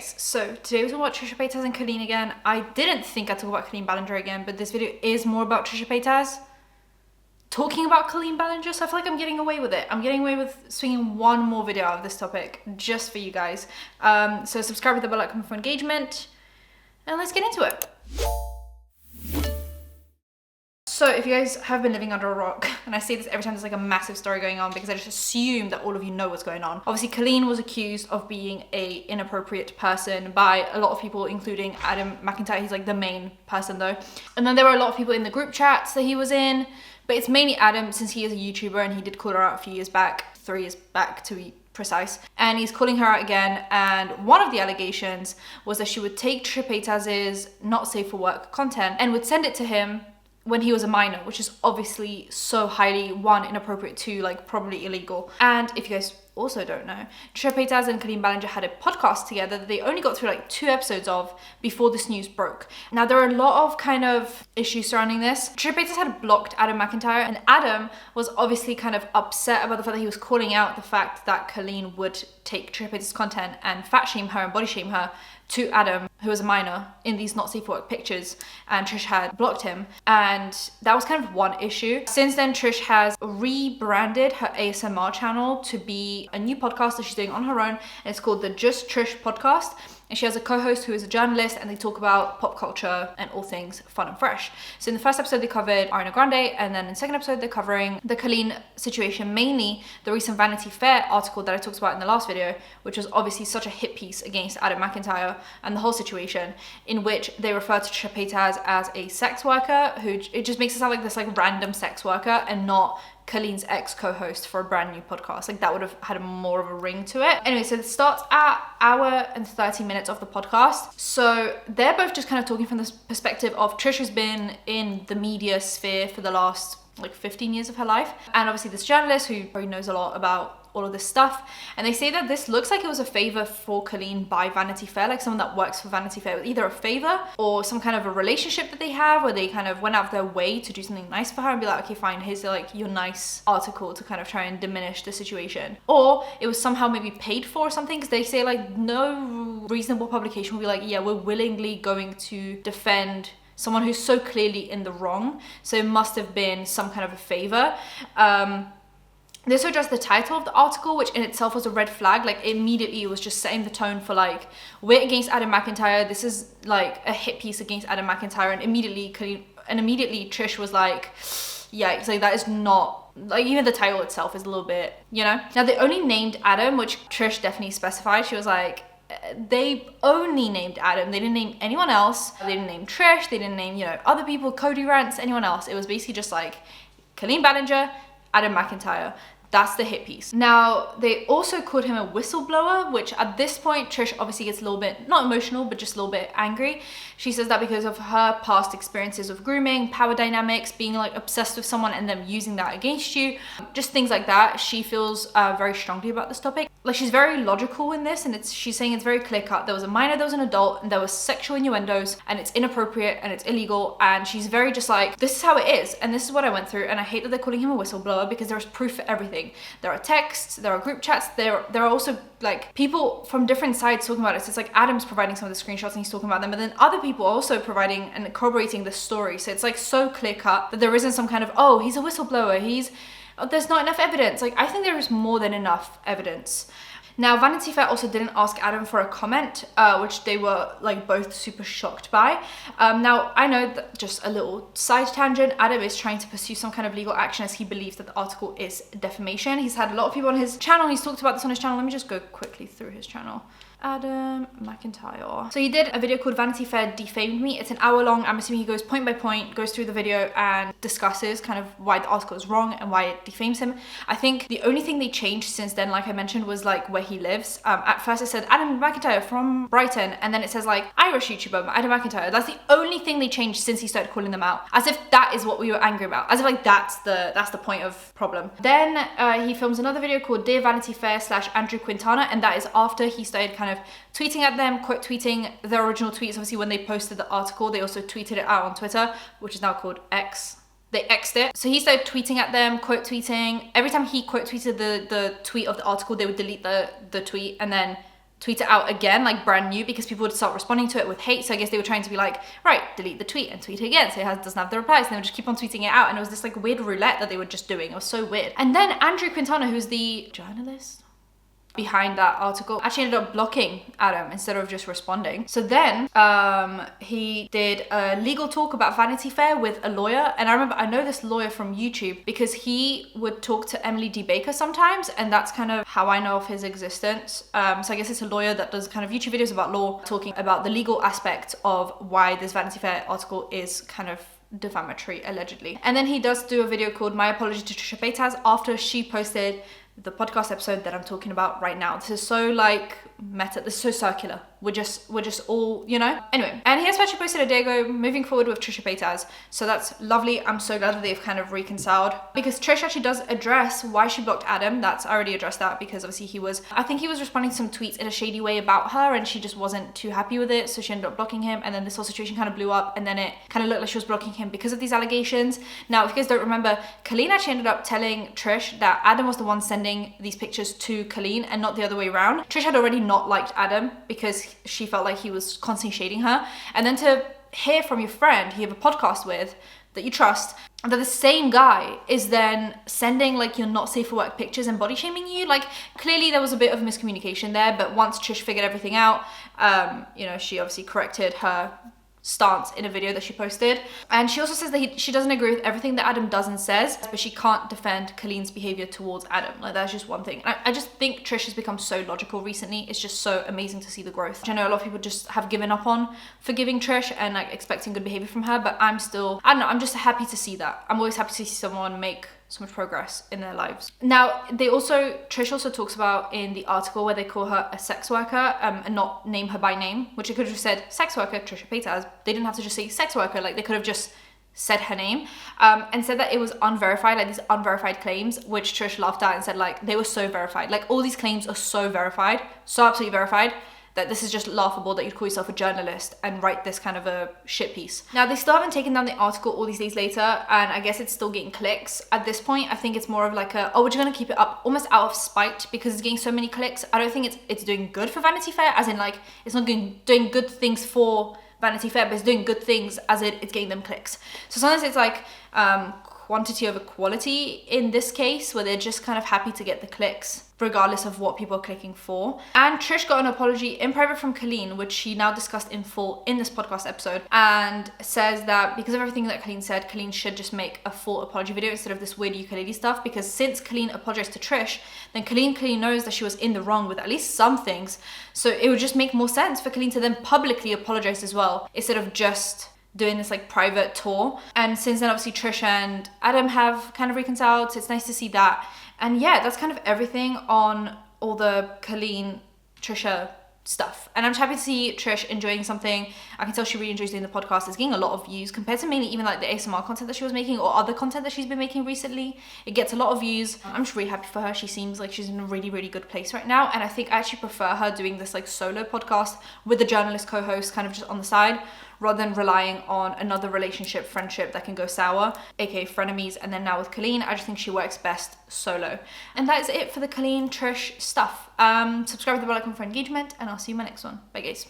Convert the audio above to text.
guys, so today we're talking about Trisha Paytas and Colleen again. I didn't think I'd talk about Colleen Ballinger again, but this video is more about Trisha Paytas talking about Colleen Ballinger, so I feel like I'm getting away with it. I'm getting away with swinging one more video out of this topic just for you guys. So subscribe with the bell icon for engagement, and let's get into it. So if you guys have been living under a rock, and I say this every time there's like a massive story going on because I just assume that all of you know what's going on. Obviously, Colleen was accused of being a inappropriate person by a lot of people, including Adam McIntyre. He's like the main person though. And then there were a lot of people in the group chats that he was in, but it's mainly Adam since he is a YouTuber and he did call her out a few years back, 3 years back to be precise, and he's calling her out again. And one of the allegations was that she would take Trisha Paytas's not safe for work content and would send it to him when he was a minor, which is obviously so highly, one, inappropriate, two, like probably illegal. And if you guys also don't know, Trisha Paytas and Colleen Ballinger had a podcast together that they only got through like 2 episodes of before this news broke. Now there are a lot of kind of issues surrounding this. Trisha Paytas had blocked Adam McIntyre, and Adam was obviously kind of upset about the fact that he was calling out the fact that Colleen would take Trisha Paytas' content and fat shame her and body shame her to Adam, who was a minor, in these not safe for work pictures, and Trish had blocked him, and that was kind of one issue. Since then, Trish has rebranded her ASMR channel to be a new podcast that she's doing on her own, and it's called the Just Trish Podcast. And she has a co-host who is a journalist, and they talk about pop culture and all things fun and fresh. So in the first episode, they covered Ariana Grande, and then in the second episode, they're covering the Colleen situation, mainly the recent Vanity Fair article that I talked about in the last video, which was obviously such a hit piece against Adam McIntyre and the whole situation, in which they refer to Trisha Paytas as a sex worker, who it just makes it sound like this like random sex worker and not Colleen's ex-co-host for a brand new podcast. Like that would have had more of a ring to it. Anyway, so it starts at hour and 30 minutes of the podcast. So they're both just kind of talking from this perspective of Trisha's been in the media sphere for the last like 15 years of her life. And obviously this journalist who probably knows a lot about all of this stuff. And they say that this looks like it was a favor for Colleen by Vanity Fair, like someone that works for Vanity Fair, either a favor or some kind of a relationship that they have where they kind of went out of their way to do something nice for her and be like, okay, fine, here's like your nice article to kind of try and diminish the situation. Or it was somehow maybe paid for or something, because they say like no reasonable publication will be like, yeah, we're willingly going to defend someone who's so clearly in the wrong. So it must have been some kind of a favor. They also addressed the title of the article, which in itself was a red flag. Like immediately it was just setting the tone for like, we're against Adam McIntyre. This is like a hit piece against Adam McIntyre. And immediately Trish was like, yeah, it's like that is not, like even the title itself is a little bit, you know? Now they only named Adam, which Trish definitely specified. She was like, they only named Adam. They didn't name anyone else. They didn't name Trish. They didn't name, you know, other people, Cody Rants, anyone else. It was basically just like Colleen Ballinger, Adam McIntyre. That's the hit piece. Now, they also called him a whistleblower, which at this point, Trish obviously gets a little bit, not emotional, but just a little bit angry. She says that because of her past experiences of grooming, power dynamics, being like obsessed with someone and them using that against you, just things like that. She feels very strongly about this topic. Like she's very logical in this, and she's saying it's very clear cut. There was a minor, there was an adult, and there was sexual innuendos, and it's inappropriate and it's illegal. And she's very just like, this is how it is, and this is what I went through. And I hate that they're calling him a whistleblower because there's proof for everything. There are texts, there are group chats, there are also like people from different sides talking about it. So it's like Adam's providing some of the screenshots and he's talking about them, but then other people also providing and corroborating the story. So it's like so clear cut that there isn't some kind of, oh, he's a whistleblower, there's not enough evidence. Like I think there is more than enough evidence. Now, Vanity Fair also didn't ask Adam for a comment, which they were like both super shocked by. Now, I know that, just a little side tangent, Adam is trying to pursue some kind of legal action as he believes that the article is defamation. He's had a lot of people on his channel. He's talked about this on his channel. Let me just go quickly through his channel. Adam McIntyre. So he did a video called Vanity Fair Defamed Me. It's an hour long. I'm assuming he goes point by point, goes through the video and discusses kind of why the article is wrong and why it defames him. I think the only thing they changed since then, like I mentioned, was like where he lives. At first it said Adam McIntyre from Brighton, and then it says like Irish YouTuber Adam McIntyre. That's the only thing they changed since he started calling them out, as if that is what we were angry about, as if like that's the point of problem. Then he films another video called Dear Vanity Fair / Andrew Quintana, and that is after he started kind of tweeting at them, quote tweeting their original tweets. Obviously when they posted the article, they also tweeted it out on Twitter, which is now called X. They X'd it. So he started tweeting at them, quote tweeting. Every time he quote tweeted the tweet of the article, they would delete the tweet and then tweet it out again, like brand new, because people would start responding to it with hate. So I guess they were trying to be like, right, delete the tweet and tweet it again so it doesn't have the replies, and they would just keep on tweeting it out. And it was this like weird roulette that they were just doing. It was so weird. And then Andrew Quintana, who's the journalist behind that article, actually ended up blocking Adam instead of just responding. So then he did a legal talk about Vanity Fair with a lawyer, and I know this lawyer from YouTube because he would talk to Emily D. Baker sometimes, and that's kind of how I know of his existence. So I guess it's a lawyer that does kind of YouTube videos about law, talking about the legal aspect of why this Vanity Fair article is kind of defamatory, allegedly. And then he does do a video called My Apology to Trisha Paytas after she posted the podcast episode that I'm talking about right now. This is so like meta, this is so circular. We're just all, you know? Anyway, and he especially posted a day ago, moving forward with Trisha Paytas. So that's lovely. I'm so glad that they've kind of reconciled, because Trish actually does address why she blocked Adam. I already addressed that, because obviously I think he was responding to some tweets in a shady way about her, and she just wasn't too happy with it. So she ended up blocking him, and then this whole situation kind of blew up, and then it kind of looked like she was blocking him because of these allegations. Now, if you guys don't remember, Colleen actually ended up telling Trish that Adam was the one sending these pictures to Colleen and not the other way around. Trish had already not liked Adam because she felt like he was constantly shading her. And then to hear from your friend who you have a podcast with that you trust, that the same guy is then sending like your not safe for work pictures and body shaming you, like clearly there was a bit of miscommunication there. But once Trish figured everything out, she obviously corrected her stance in a video that she posted. And she also says that she doesn't agree with everything that Adam does and says, but she can't defend Colleen's behavior towards Adam. Like, that's just one thing. I just think Trish has become so logical recently. It's just so amazing to see the growth. I know a lot of people just have given up on forgiving Trish and like expecting good behavior from her, but I'm just happy to see that. I'm always happy to see someone make so much progress in their lives. Now, Trish also talks about in the article where they call her a sex worker and not name her by name, which they could have just said sex worker Trisha Paytas. They didn't have to just say sex worker, like they could have just said her name, and said that it was unverified, like these unverified claims, which Trish laughed at and said like they were so verified. Like all these claims are so verified, so absolutely verified, that this is just laughable that you'd call yourself a journalist and write this kind of a shit piece. Now, they still haven't taken down the article all these days later, and I guess it's still getting clicks. At this point, I think it's more of like we're just gonna keep it up almost out of spite because it's getting so many clicks. I don't think it's doing good for Vanity Fair, as in like, it's not doing good things for Vanity Fair, but it's doing good things as it's getting them clicks. So sometimes it's like quantity over quality in this case, where they're just kind of happy to get the clicks regardless of what people are clicking for. And Trish got an apology in private from Colleen, which she now discussed in full in this podcast episode, and says that because of everything that Colleen said, Colleen should just make a full apology video instead of this weird ukulele stuff, because since Colleen apologized to Trish, then Colleen knows that she was in the wrong with at least some things. So it would just make more sense for Colleen to then publicly apologize as well, instead of just doing this like private tour. And since then, obviously Trish and Adam have kind of reconciled, so it's nice to see that. And yeah, that's kind of everything on all the Colleen Trisha stuff. And I'm just happy to see Trish enjoying something. I can tell she really enjoys doing the podcast. It's getting a lot of views compared to mainly even like the ASMR content that she was making or other content that she's been making recently. It gets a lot of views. I'm just really happy for her. She seems like she's in a really, really good place right now. And I think I actually prefer her doing this like solo podcast with the journalist co-host kind of just on the side, rather than relying on another friendship that can go sour, aka frenemies. And then now with Colleen, I just think she works best solo. And that is it for the Colleen Trish stuff. Subscribe to the bell icon for engagement, and I'll see you in my next one. Bye guys.